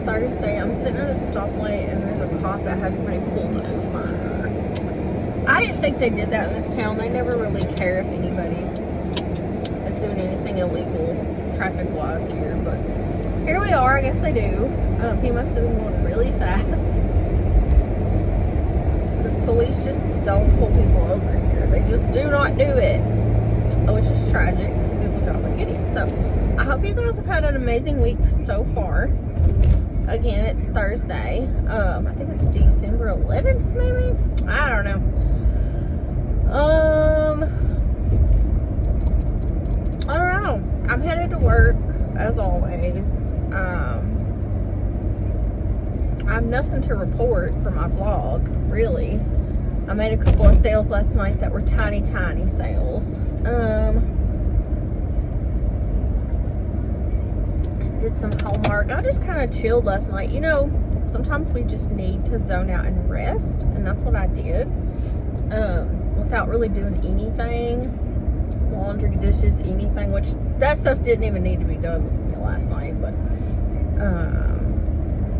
Thursday. I'm sitting at a stoplight and there's a cop that has somebody pulled over. I didn't think they did that in this town. They never really care if anybody is doing anything illegal traffic-wise here, but here we are. I guess they do. He must have been going really fast because police just don't pull people over here. They just do not do it. Oh, it's just tragic. People drive like idiots. So I hope you guys have had an amazing week so far. Again, it's Thursday. I think it's December 11th, maybe? I don't know. I don't know. I'm headed to work, as always. I have nothing to report for my vlog, really. I made a couple of sales last night that were tiny, tiny sales. Did some homework. I just kind of chilled last night. You know, sometimes we just need to zone out and rest, and that's what I did. Without really doing anything. Laundry, dishes, anything, which that stuff didn't even need to be done with me last night, but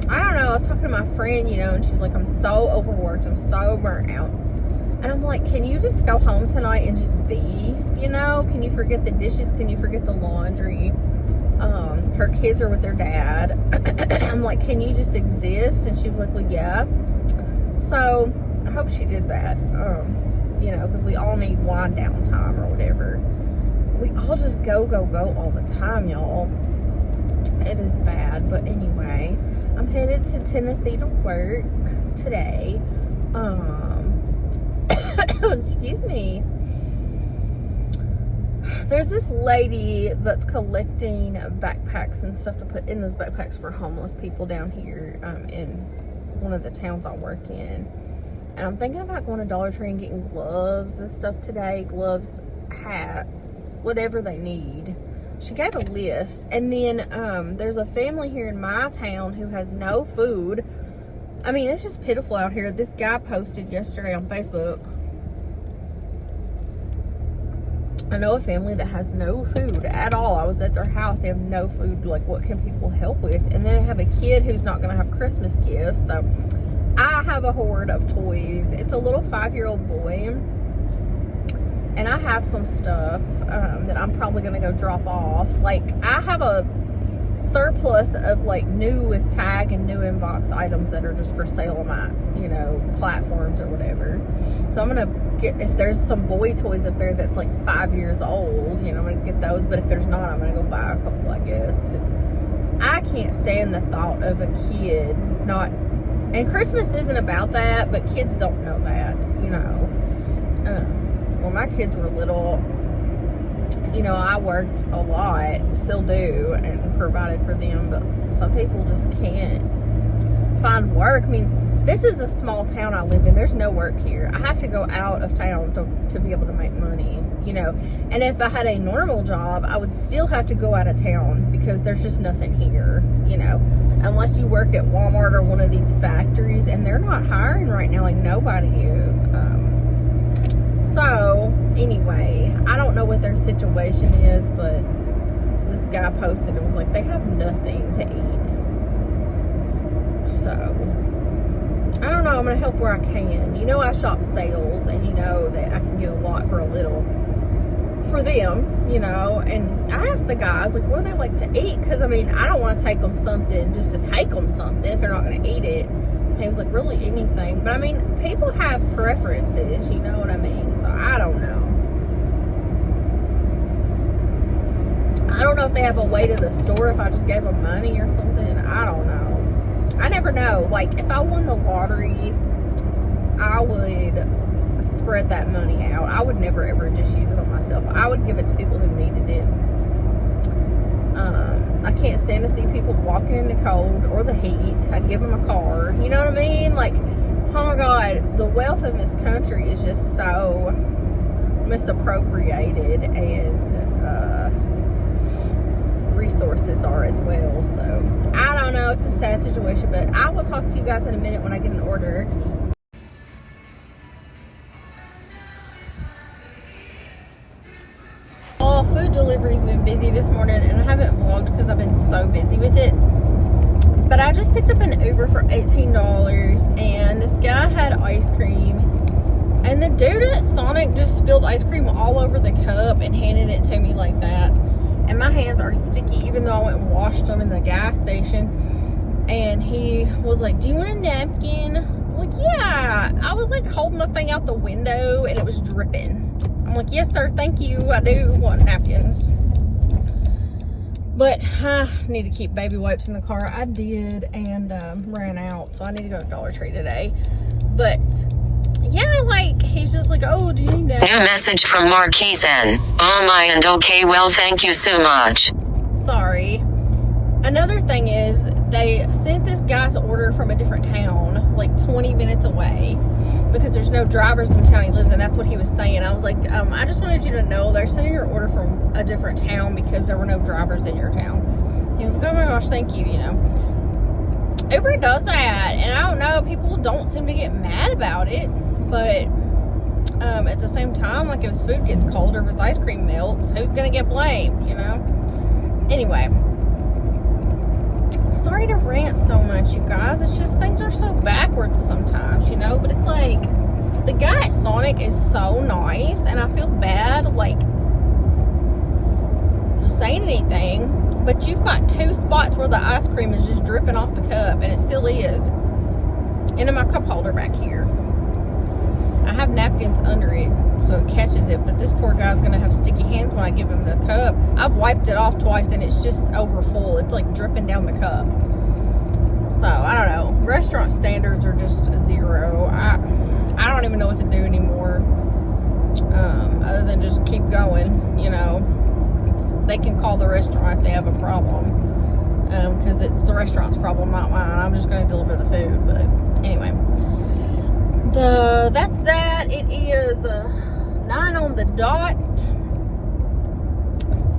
I don't know. I was talking to my friend, you know, and she's like, I'm so overworked, I'm so burnt out. And I'm like, can you just go home tonight and just be, you know? Can you forget the dishes? Can you forget the laundry? Her kids are with their dad. I'm like, can you just exist? And she was like, well, yeah. So I hope she did that. You know, because we all need wind down time or whatever. We all just go all the time, y'all. It is bad. But anyway, I'm headed to Tennessee to work today. Excuse me. There's this lady that's collecting backpacks and stuff to put in those backpacks for homeless people down here in one of the towns I work in. And I'm thinking about going to Dollar Tree and getting gloves and stuff today. Gloves, hats, whatever they need. She gave a list. And then there's a family here in my town who has no food. I mean, it's just pitiful out here. This guy posted yesterday on Facebook. I know a family that has no food at all. I was at their house. They have no food. Like, what can people help with? And then they have a kid who's not going to have Christmas gifts. So I have a hoard of toys. It's a little 5-year-old boy. And I have some stuff that I'm probably going to go drop off. Like, I have a surplus of, like, new with tag and new inbox items that are just for sale on my, you know, platforms or whatever. So I'm going to get, if there's some boy toys up there that's, like, 5 years old, you know, I'm going to get those. But if there's not, I'm going to go buy a couple, I guess. Because I can't stand the thought of a kid not... And Christmas isn't about that, but kids don't know that, you know. When my kids were little, you know, I worked a lot, still do, and provided for them, but some people just can't find work. I mean, this is a small town I live in. There's no work here. I have to go out of town to be able to make money, you know. And if I had a normal job, I would still have to go out of town because there's just nothing here, you know. Unless you work at Walmart or one of these factories, and they're not hiring right now, like nobody is. So, anyway, I don't know what their situation is, but this guy posted, it was like, they have nothing to eat. So, I don't know, I'm going to help where I can. You know, I shop sales, and you know that I can get a lot for a little for them, you know. And I asked the guys, like, what do they like to eat? Because, I mean, I don't want to take them something just to take them something if they're not going to eat it. And he was like, really anything. But, I mean, people have preferences, you know what I mean? So, I don't know. I don't know if they have a way to the store if I just gave them money or something. I don't know. I never know. Like, if I won the lottery, I would spread that money out. I would never ever just use it on myself. I would give it to people who needed it. I can't stand to see people walking in the cold or the heat. I'd give them a car. You know what I mean? Like, oh my God, the wealth in this country is just so misappropriated, and resources are as well. So I don't know. It's a sad situation, but I will talk to you guys in a minute when I get an order. Food delivery's been busy this morning, and I haven't vlogged because I've been so busy with it. But I just picked up an Uber for $18, and this guy had ice cream. And the dude at Sonic just spilled ice cream all over the cup and handed it to me like that. And my hands are sticky, even though I went and washed them in the gas station. And he was like, do you want a napkin? I'm like, yeah. I was like holding the thing out the window and it was dripping. I'm like, yes, sir, thank you. I do want napkins. But I need to keep baby wipes in the car. I did and ran out. So I need to go to Dollar Tree today. But yeah, like, he's just like, oh, do you need napkins? New message from Marquise N. Oh my, and okay, well, thank you so much. Sorry. Another thing is, they sent this guy's order from a different town, like 20 minutes away, because there's no drivers in the town he lives in. That's what he was saying. I was like, I just wanted you to know they're sending your order from a different town because there were no drivers in your town. He was like, oh my gosh, thank you, you know. Uber does that, and I don't know, people don't seem to get mad about it, but at the same time, like, if his food gets cold or if his ice cream melts, who's gonna get blamed, you know? Anyway, sorry to rant so much, you guys. It's just things are so backwards sometimes, you know? But it's like, the guy at Sonic is so nice, and I feel bad, like, saying anything. But you've got two spots where the ice cream is just dripping off the cup, and it still is. Into my cup holder back here. I have napkins under it, so it catches it. But this poor guy's gonna have sticky hands when I give him the cup. I've wiped it off twice, and it's just over full. It's like dripping down the cup. So, I don't know. Restaurant standards are just zero. I don't even know what to do anymore. Other than just keep going, you know. They can call the restaurant if they have a problem. Because it's the restaurant's problem, not mine. I'm just going to deliver the food. But anyway. That's that. It is 9 on the dot.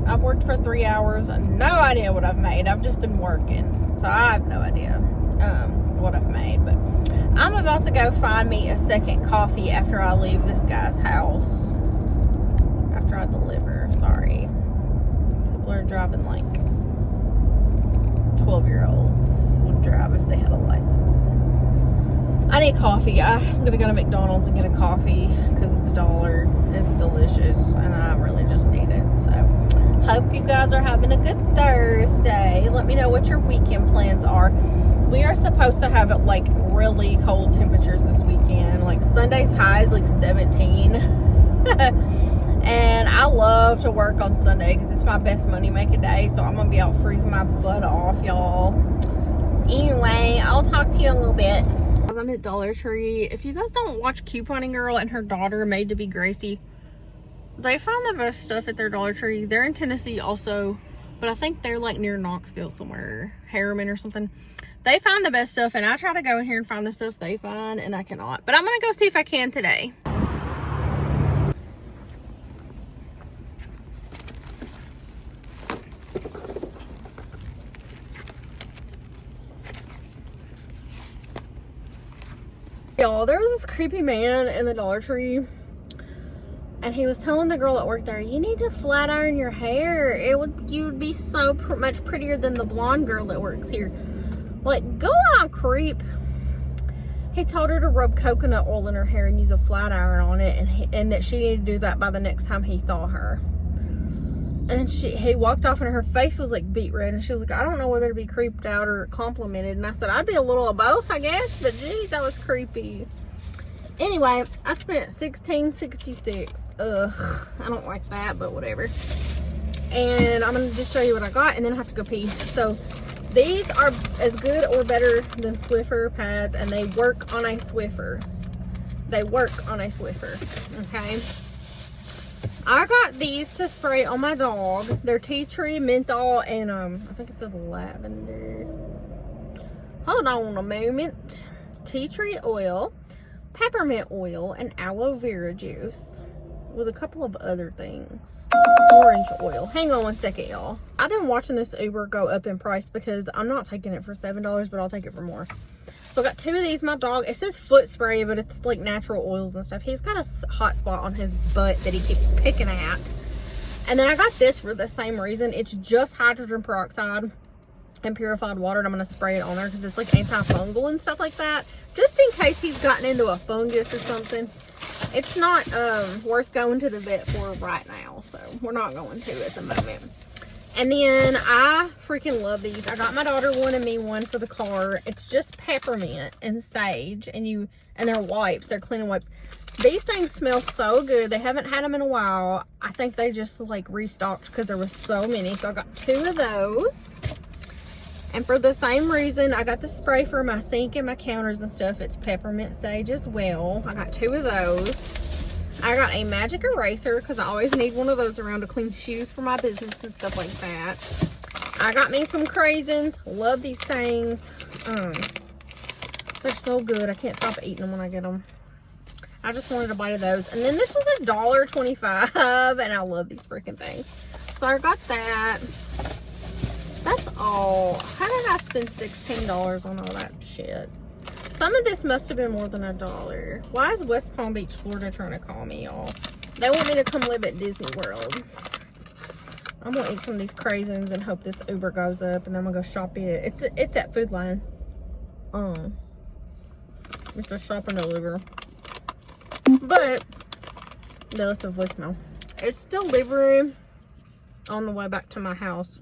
I've worked for 3 hours. No idea what I've made. I've just been working. So I have no idea what I've made. But I'm about to go find me a second coffee after I leave this guy's house. After I deliver. Sorry. People are driving like 12-year-olds would drive if they had a license. I need coffee. I'm gonna go to McDonald's and get a coffee because it's $1. It's delicious and I really just need it. So hope you guys are having a good Thursday. Let me know what your weekend plans are. We are supposed to have like really cold temperatures this weekend. Like Sunday's high is like 17. And I love to work on Sunday because it's my best money making day. So I'm gonna be out freezing my butt off, y'all. Anyway, I'll talk to you in a little bit. I'm at Dollar Tree. If you guys don't watch Couponing Girl and her daughter Made to be Gracie, they find the best stuff at their Dollar Tree. They're in Tennessee also, but I think they're like near Knoxville somewhere, Harriman or something. They find the best stuff, and I try to go in here and find the stuff they find, and I cannot. But I'm gonna go see if I can today. Y'all, there was this creepy man in the Dollar Tree, and he was telling the girl that worked there, you need to flat iron your hair. You would be so much prettier than the blonde girl that works here. Like, go on, creep. He told her to rub coconut oil in her hair and use a flat iron on it, and that she needed to do that by the next time he saw her. And he walked off, and her face was like beet red, and she was like, I don't know whether to be creeped out or complimented. And I said, I'd be a little of both, I guess, but geez, that was creepy. Anyway, I spent $16.66. Ugh, I don't like that, but whatever. And I'm gonna just show you what I got, and then I have to go pee. So these are as good or better than Swiffer pads, and they work on a Swiffer. They work on a Swiffer, okay? I got these to spray on my dog. They're tea tree, menthol, and I think it said lavender. Hold on a moment. Tea tree oil, peppermint oil, and aloe vera juice with a couple of other things. Orange oil. Hang on one second, y'all. I've been watching this Uber go up in price because I'm not taking it for $7, but I'll take it for more. So I got 2 of these. My dog, it says foot spray, but it's like natural oils and stuff. He's got a hot spot on his butt that he keeps picking at. And then I got this for the same reason. It's just hydrogen peroxide. and purified water, and I'm going to spray it on there because it's like antifungal and stuff like that. Just in case he's gotten into a fungus or something. It's not worth going to the vet for right now, so we're not going to at the moment. And then I freaking love these. I got my daughter one and me one for the car. It's just peppermint and sage, and they're wipes. They're cleaning wipes. These things smell so good. They haven't had them in a while. I think they just like restocked because there was so many. So I got 2 of those. And for the same reason, I got the spray for my sink and my counters and stuff. It's peppermint sage as well. I got 2 of those. I got a magic eraser because I always need one of those around to clean shoes for my business and stuff like that. I got me some craisins. Love these things. They're so good. I can't stop eating them when I get them. I just wanted a bite of those. And then this was $1.25, and I love these freaking things. So I got that. That's all. How did I spend $16 on all that shit? Some of this must have been more than $1. Why is West Palm Beach, Florida trying to call me, y'all? They want me to come live at Disney World. I'm gonna eat some of these craisins and hope this Uber goes up, and then I'm gonna go shop it. It's at Food Line. It's a shop and deliver. But they left a voicemail. It's delivering on the way back to my house.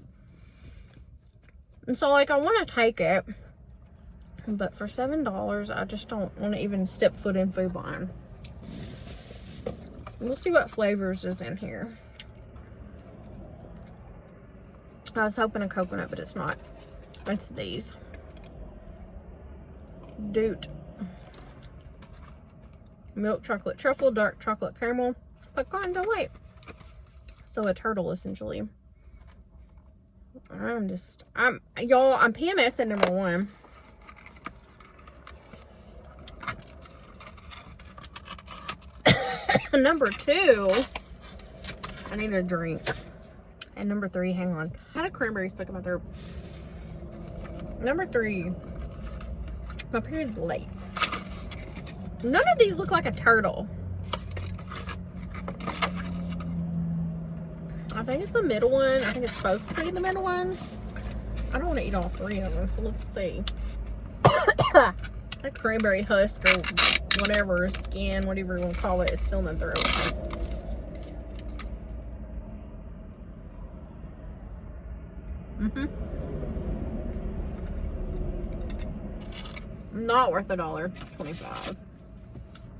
And so, like, I want to take it. But for $7, I just don't want to even step foot in Food Line. We'll see what flavors is in here. I was hoping a coconut, but it's not. It's these. Doot. Milk chocolate truffle, dark chocolate caramel, pecan delight. So a turtle, essentially. I'm PMS at number 1. Number 2, I need a drink. And number 3, hang on. I had a cranberry stuck in my throat. Number 3, my period's late. None of these look like a turtle. I think it's the middle one. I think it's supposed to be the middle one. I don't want to eat all 3 of them, so let's see. That cranberry husk or whatever, skin, whatever you want to call it, is still in the throat. Not worth $1.25.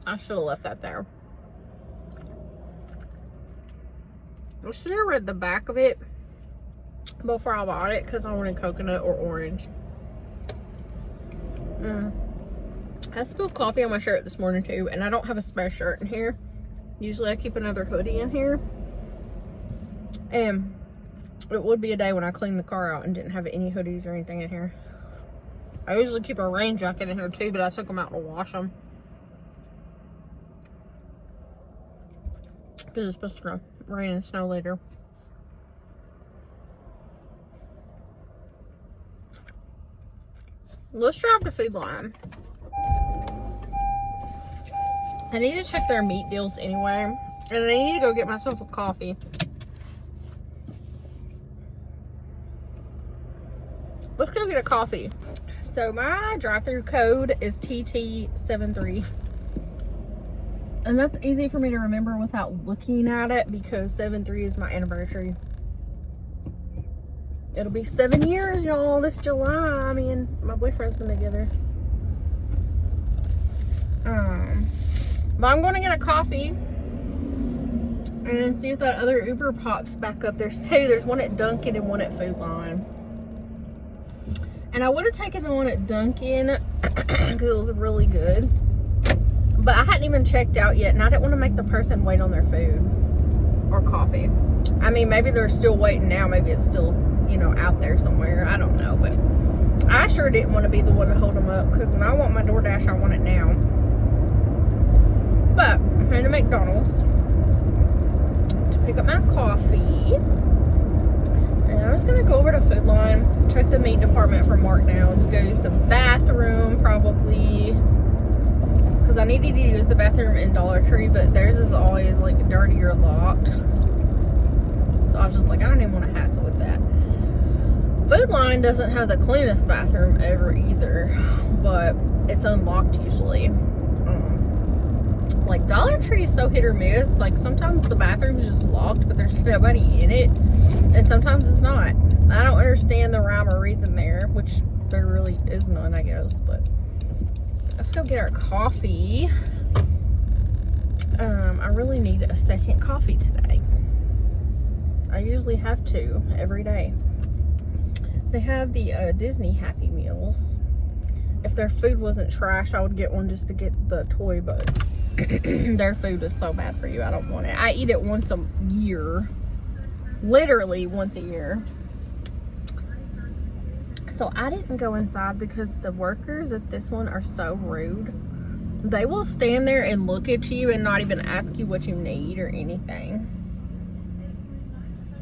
I should have left that there. I should have read the back of it before I bought it because I wanted coconut or orange. I spilled coffee on my shirt this morning too, and I don't have a spare shirt in here. Usually I keep another hoodie in here. And it would be a day when I cleaned the car out and didn't have any hoodies or anything in here. I usually keep a rain jacket in here too, but I took them out to wash them. Because it's supposed to rain and snow later. Let's drive to Food Line. I need to check their meat deals anyway. And I need to go get myself a coffee. Let's go get a coffee. So my drive-through code is TT73. And that's easy for me to remember without looking at it because 7/3 is my anniversary. It'll be 7 years, y'all, this July. Me and my boyfriend's been together. But I'm going to get a coffee and see if that other Uber pops back up. There's 2. There's one at Dunkin' and one at Food Line. And I would have taken the one at Dunkin' because it was really good. But I hadn't even checked out yet, and I didn't want to make the person wait on their food or coffee. I mean, maybe they're still waiting now. Maybe it's still, you know, out there somewhere. I don't know. But I sure didn't want to be the one to hold them up because when I want my DoorDash, I want it now. But I'm heading to McDonald's to pick up my coffee. And I'm just going to go over to Food Line, check the meat department for markdowns, go use the bathroom probably. Because I needed to use the bathroom in Dollar Tree, but theirs is always like dirty or locked. So I was just like, I don't even want to hassle with that. Food Line doesn't have the cleanest bathroom ever either, but it's unlocked usually. Like Dollar Tree is so hit or miss. Like sometimes the bathroom's just locked, but there's nobody in it, and sometimes it's not. I don't understand the rhyme or reason there, which there really is none, I guess. But let's go get our coffee. I really need a second coffee today. I usually have two every day. They have the Disney Happy Meals. If their food wasn't trash, I would get one just to get the toy, but their food is so bad for you. I don't want it. I eat it once a year. Literally once a year. So I didn't go inside because the workers at this one are so rude. They will stand there and look at you and not even ask you what you need or anything.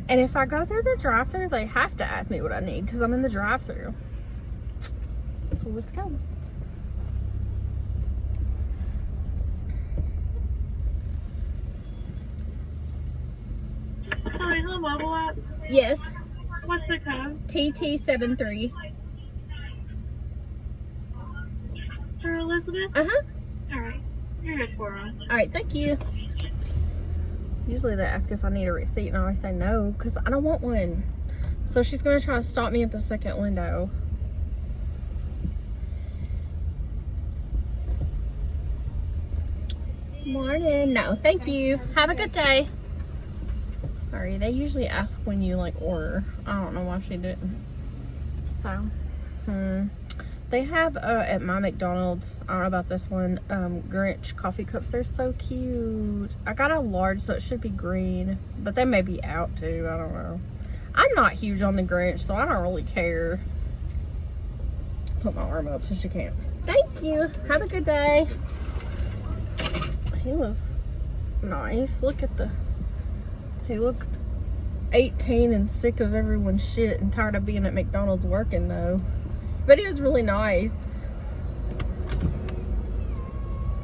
And if I go through the drive-thru, they have to ask me what I need because I'm in the drive-thru. So let's go. Hi, is the mobile app? Yes. What's the code? TT73. For Elizabeth? Uh-huh. Alright. You're good for us. Alright, thank you. Usually they ask if I need a receipt and I always say no because I don't want one. So she's going to try to stop me at the second window. Morning. No, thank you. Have a good day. Sorry, they usually ask when you like order. I don't know why she didn't. So, they have at my McDonald's, I don't know about this one, Grinch coffee cups. They're so cute. I got a large, so it should be green, but they may be out too. I don't know. I'm not huge on the Grinch, so I don't really care. Put my arm up so she can't. Thank you. Have a good day. He was nice. Look at he looked 18 and sick of everyone's shit and tired of being at McDonald's working though. But he was really nice.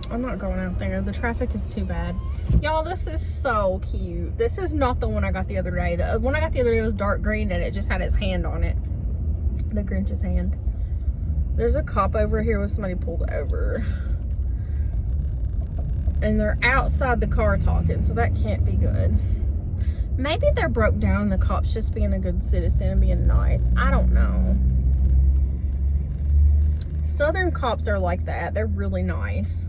I'm not going out there. The traffic is too bad. Y'all, this is so cute. This is not the one I got the other day. The one I got the other day was dark green and it just had his hand on it. The Grinch's hand. There's a cop over here with somebody pulled over. And they're outside the car talking, so that can't be good. Maybe they're broke down, the cop's just being a good citizen and being nice. I don't know. Southern cops are like that. They're really nice.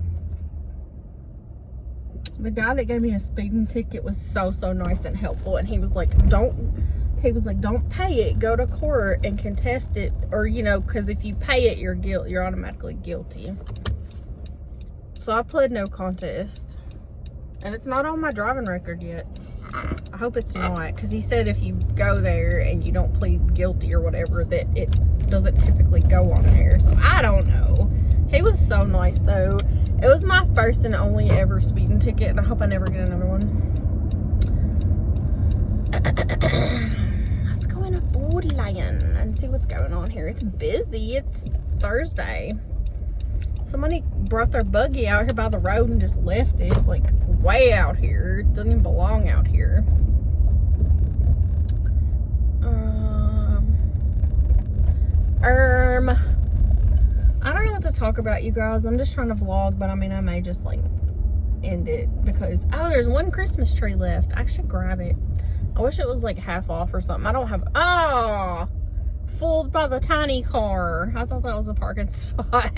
The guy that gave me a speeding ticket was so nice and helpful, and he was like, don't pay it, go to court and contest it, or you know, because if you pay it, you're automatically guilty. So I pled no contest, and it's not on my driving record yet. I hope it's not, because he said if you go there and you don't plead guilty or whatever, that it doesn't typically go on there. So I don't know. He was so nice though. It was my first and only ever speeding ticket, and I hope I never get another one. Let's go in a Food Lion and see what's going on here. It's busy. It's Thursday. Somebody brought their buggy out here by the road and just left it, like, way out here. It doesn't even belong out here. I don't know what to talk about, you guys. I'm just trying to vlog, but I mean, I may just, like, end it because, oh, there's one Christmas tree left. I should grab it. I wish it was, like, half off or something. I don't have, fooled by the tiny car. I thought that was a parking spot.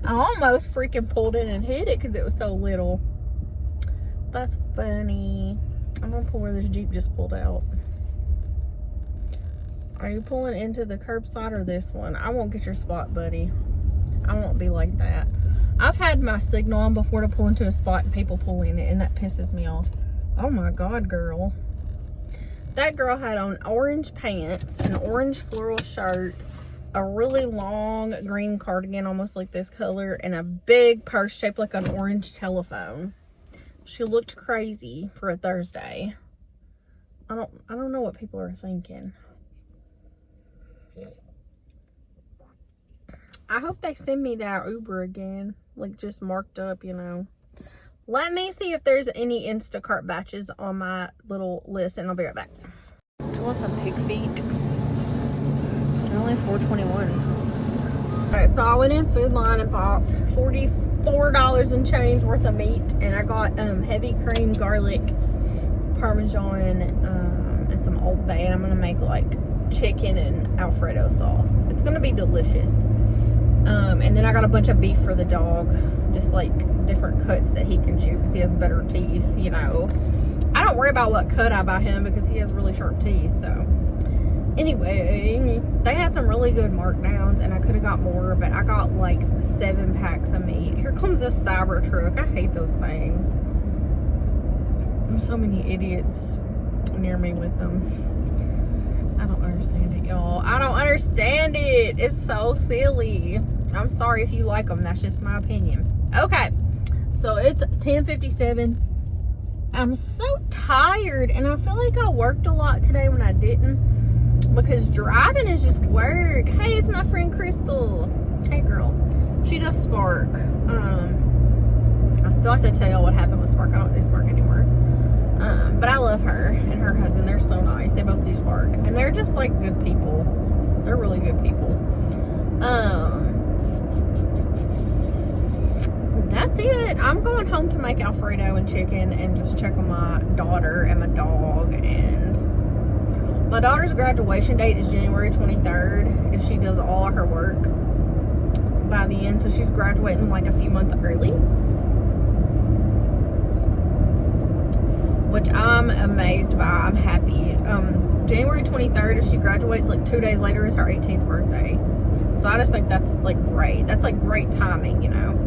I almost freaking pulled in and hit it because it was so little. That's funny. I'm gonna pull where this Jeep just pulled out. Are you pulling into the curbside or this one? I won't get your spot, buddy. I won't be like that. I've had my signal on before to pull into a spot and people pull in it, and that pisses me off. Oh my God, girl. That girl had on orange pants, an orange floral shirt, a really long green cardigan, almost like this color, and a big purse shaped like an orange telephone. She looked crazy for a Thursday. I don't know what people are thinking. I hope they send me that Uber again, like just marked up, you know. Let me see if there's any Instacart batches on my little list, and I'll be right back. Do you want some pig feet? only 4.21. Alright, so I went in Food Line and bought $44 and change worth of meat, and I got heavy cream garlic Parmesan and some Old Bay, and I'm gonna make like chicken and Alfredo sauce. It's gonna be delicious. And then I got a bunch of beef for the dog, just like different cuts that he can chew because he has better teeth, you know. I don't worry about what cut I buy him because he has really sharp teeth. So anyway, they had some really good markdowns, and I could have got more, but I got like 7 packs of meat. Here comes this cyber truck. I hate those things. There's so many idiots near me with them. I don't understand it, y'all. I don't understand it. It's so silly. I'm sorry if you like them. That's just my opinion. Okay, so it's 10:57. I'm so tired, and I feel like I worked a lot today when I didn't, because driving is just work. Hey, it's my friend Crystal. Hey, girl. She does Spark. I still have to tell y'all what happened with Spark. I don't do Spark anymore. But I love her and her husband. They're so nice. They both do Spark, and they're just like good people. They're really good people. That's it. I'm going home to make Alfredo and chicken and just check on my daughter and my dog. And my daughter's graduation date is January 23rd if she does all of her work by the end. So she's graduating like a few months early, which I'm amazed by. I'm happy. January 23rd, if she graduates, like 2 days later is her 18th birthday. So I just think that's like great. That's like great timing, you know.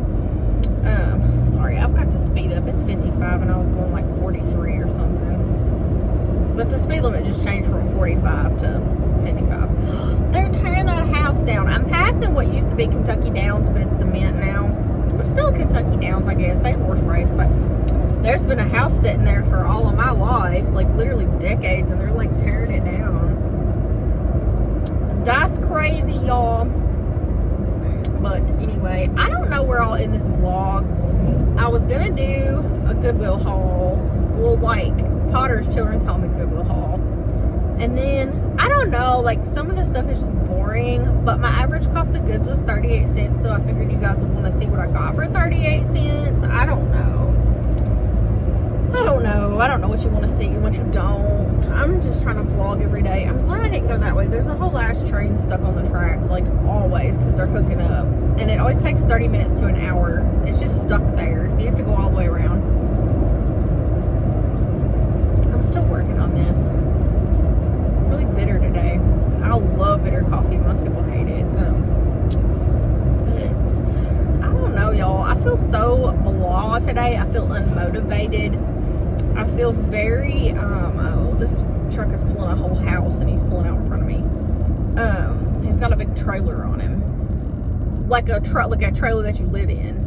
Sorry, I've got to speed up. It's 55 and I was going like 43 or something. But the speed limit just changed from 45 to 55. They're tearing that house down. I'm passing what used to be Kentucky Downs, but it's the Mint now. It's still Kentucky Downs, I guess. They horse race, but there's been a house sitting there for all of my life, like literally decades, and they're like tearing it down. That's crazy, y'all. But anyway, I don't know where I'll end this vlog. I was gonna do a Goodwill haul. Well, like Potter's Children's Home and Goodwill haul. And then, I don't know, like some of the stuff is just boring, but my average cost of goods was 38 cents, so I figured you guys would want to see what I got for 38 cents. I don't know. I don't know what you want to see and what you don't. I'm just trying to vlog every day. I'm glad I didn't go that way. There's a whole ass train stuck on the tracks, like always, because they're hooking up. And it always takes 30 minutes to an hour. It's just stuck there, so you have to go all the way around. I'm still working on this. I'm really bitter today. I love bitter coffee. Most people hate it. But I don't know, y'all. I feel so blah today. I feel unmotivated. I feel very, oh, this truck is pulling a whole house and he's pulling out in front of me. He's got a big trailer on him. Like a trailer that you live in.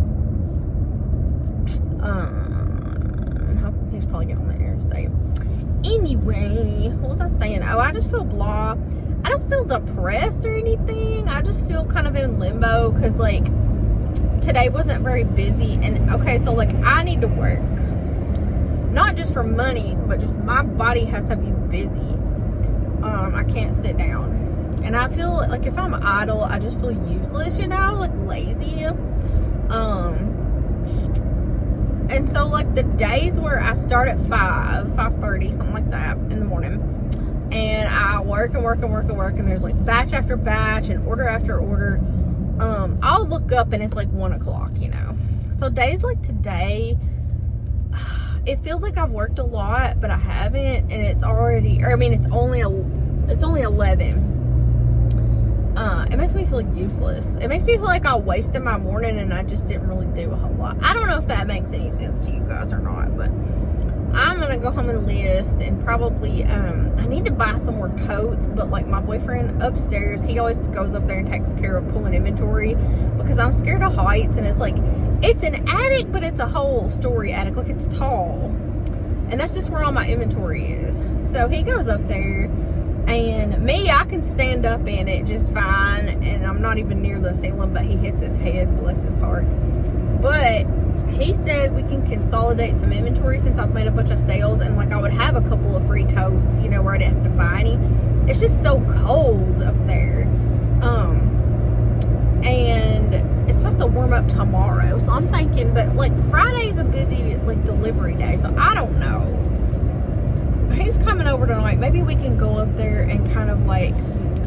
He's probably getting on the interstate. Anyway, what was I saying? Oh, I just feel blah. I don't feel depressed or anything. I just feel kind of in limbo because, like, today wasn't very busy. And, okay, so, like, I need to work. Not just for money, but just my body has to be busy. I can't sit down. And I feel like if I'm idle, I just feel useless, you know, like lazy. And so like the days where I start at 5:30, something like that in the morning, and I work and work and work and work, and there's like batch after batch and order after order, I'll look up and it's like 1 o'clock, you know. So days like today, it feels like I've worked a lot, but I haven't, and it's already, or I mean, it's only 11. It makes me feel useless. It makes me feel like I wasted my morning and I just didn't really do a whole lot. I don't know if that makes any sense to you guys or not, but I'm gonna go home and list, and probably I need to buy some more totes, but like my boyfriend upstairs, he always goes up there and takes care of pulling inventory because I'm scared of heights, and it's like, it's an attic, but it's a whole story attic, like it's tall, and that's just where all my inventory is. So he goes up there, and me, I can stand up in it just fine, and I'm not even near the ceiling, but he hits his head, bless his heart. But he said we can consolidate some inventory since I've made a bunch of sales, and like I would have a couple of free totes, you know, where I didn't have to buy any. It's just so cold up there. And it's supposed to warm up tomorrow. So I'm thinking, but like Friday's a busy like delivery day, so I don't know. He's coming over tonight. Maybe we can go up there and kind of like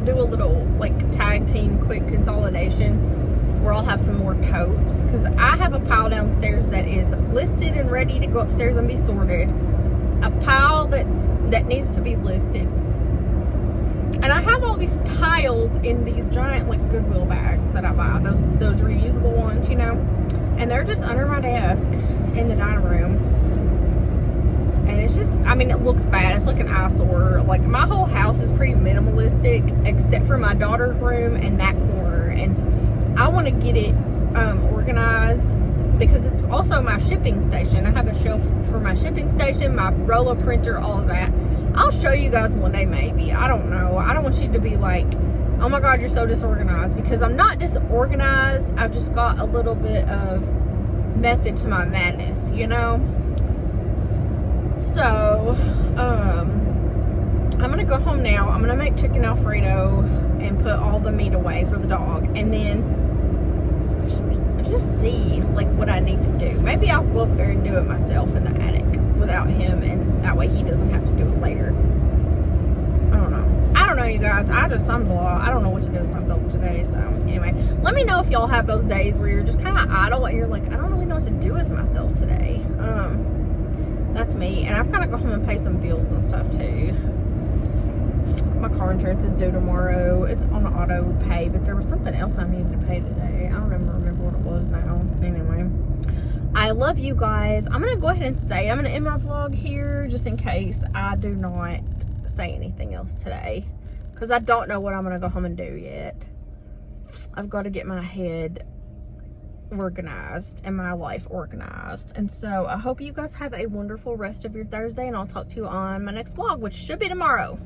do a little like tag team quick consolidation where I'll have some more totes, because I have a pile downstairs that is listed and ready to go upstairs and be sorted, a pile that needs to be listed, and I have all these piles in these giant like Goodwill bags that I buy, those reusable ones, you know, and they're just under my desk in the dining room. And it's just, I mean, it looks bad. It's like an eyesore. Like, my whole house is pretty minimalistic, except for my daughter's room and that corner. And I want to get it organized, because it's also my shipping station. I have a shelf for my shipping station, my roller printer, all of that. I'll show you guys one day, maybe. I don't know. I don't want you to be like, oh my God, you're so disorganized. Because I'm not disorganized. I've just got a little bit of method to my madness, you know? So, I'm gonna go home now. I'm gonna make chicken Alfredo and put all the meat away for the dog, and then just see like what I need to do. Maybe I'll go up there and do it myself in the attic without him, and that way he doesn't have to do it later. I don't know, you guys. I'm blah. I don't know what to do with myself today. So anyway, let me know if y'all have those days where you're just kind of idle and you're like, I don't really know what to do with myself today. That's me. And I've got to go home and pay some bills and stuff too. My car insurance is due tomorrow. It's on auto pay, but there was something else I needed to pay today. I don't even remember what it was now. Anyway, I love you guys. I'm going to go ahead and say, I'm going to end my vlog here just in case I do not say anything else today, because I don't know what I'm going to go home and do yet. I've got to get my head organized and my life organized. And so I hope you guys have a wonderful rest of your Thursday, and I'll talk to you on my next vlog, which should be tomorrow.